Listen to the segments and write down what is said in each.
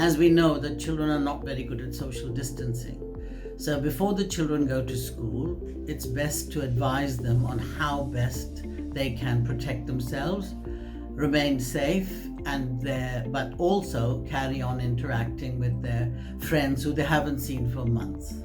As we know, that children are not very good at social distancing. So before the children go to school, it's best to advise them on how best they can protect themselves, remain safe, but also carry on interacting with their friends who they haven't seen for months.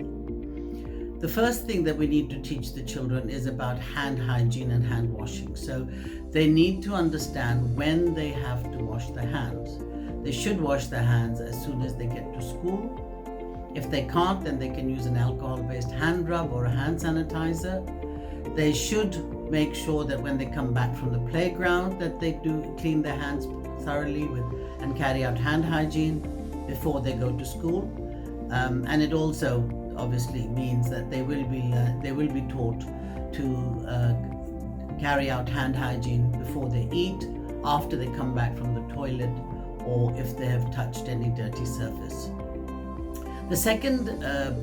The first thing that we need to teach the children is about hand hygiene and hand washing. So they need to understand when they have to wash their hands. They should wash their hands as soon as they get to school. If they can't, then they can use an alcohol-based hand rub or a hand sanitizer. They should make sure that when they come back from the playground that they do clean their hands thoroughly and carry out hand hygiene before they go to school. And it also obviously means that they will be taught to carry out hand hygiene before they eat, after they come back from the toilet, or if they have touched any dirty surface. The second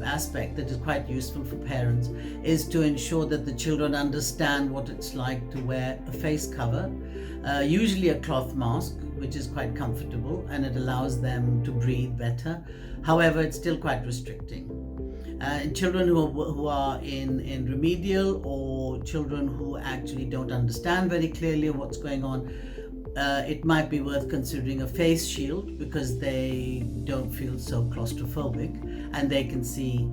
aspect that is quite useful for parents is to ensure that the children understand what it's like to wear a face cover, usually a cloth mask, which is quite comfortable and it allows them to breathe better. However, it's still quite restricting. Children who are in remedial, or children who actually don't understand very clearly what's going on, it might be worth considering a face shield, because they don't feel so claustrophobic and they can see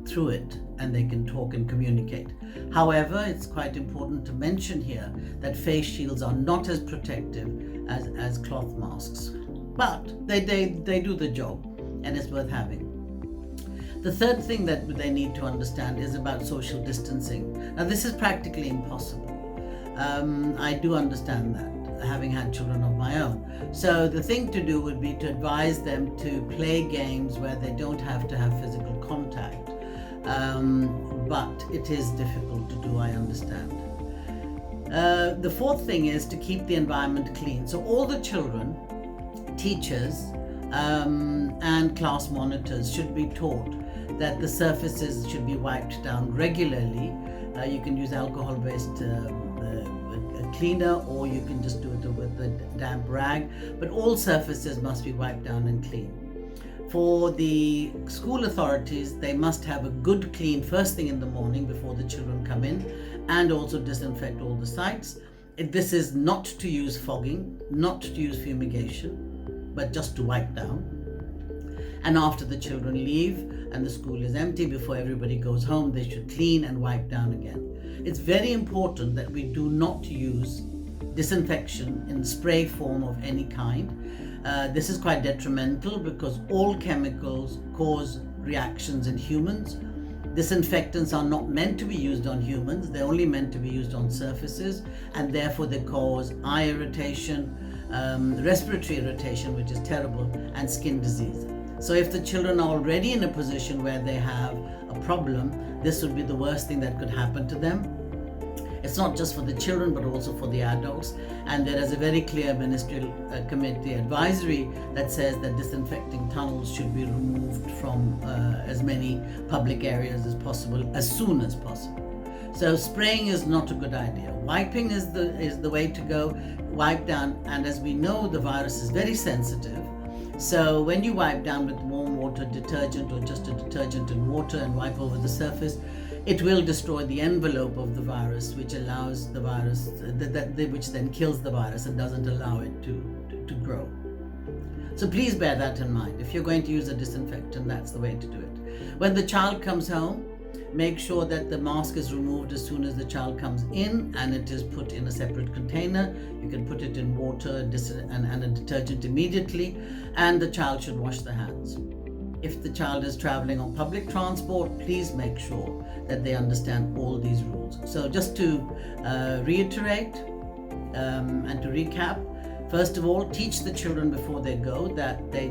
through it and they can talk and communicate. However, it's quite important to mention here that face shields are not as protective as cloth masks, but they do the job and it's worth having. The third thing that they need to understand is about social distancing. Now, this is practically impossible. I do understand that, having had children of my own. So the thing to do would be to advise them to play games where they don't have to have physical contact. But it is difficult to do, I understand. The fourth thing is to keep the environment clean. So all the children, teachers, and class monitors should be taught that the surfaces should be wiped down regularly. You can use alcohol-based cleaner, or you can just do it with a damp rag, but all surfaces must be wiped down and clean. For the school authorities, they must have a good clean first thing in the morning before the children come in, and also disinfect all the sites. This is not to use fogging, not to use fumigation, but just to wipe down. And after the children leave and the school is empty, before everybody goes home, they should clean and wipe down again. It's very important that we do not use disinfection in spray form of any kind. This is quite detrimental because all chemicals cause reactions in humans. Disinfectants are not meant to be used on humans, they're only meant to be used on surfaces, and therefore they cause eye irritation, respiratory irritation, which is terrible, and skin disease. So if the children are already in a position where they have a problem, this would be the worst thing that could happen to them. It's not just for the children, but also for the adults. And there is a very clear ministerial committee advisory that says that disinfecting tunnels should be removed from as many public areas as possible, as soon as possible. So spraying is not a good idea. Wiping is the way to go. Wipe down, and as we know, the virus is very sensitive. So when you wipe down with warm water, detergent, or just a detergent and water, and wipe over the surface, it will destroy the envelope of the virus, which allows the virus, which then kills the virus and doesn't allow it to grow. So please bear that in mind. If you're going to use a disinfectant, that's the way to do it. When the child comes home, make sure that the mask is removed as soon as the child comes in, and it is put in a separate container. You can put it in water and a detergent immediately, and the child should wash their hands. If the child is traveling on public transport, please make sure that they understand all these rules. So just to reiterate and to recap, first of all, teach the children before they go that they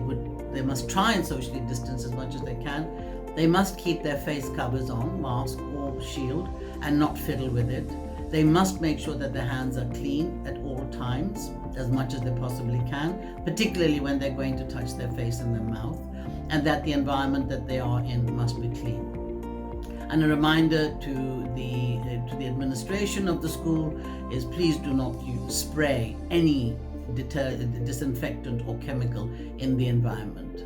must try and socially distance as much as they can. They must keep their face covers on, mask or shield, and not fiddle with it. They must make sure that their hands are clean at all times, as much as they possibly can, particularly when they're going to touch their face and their mouth, and that the environment that they are in must be clean. And a reminder to the administration of the school is please do not spray any disinfectant or chemical in the environment.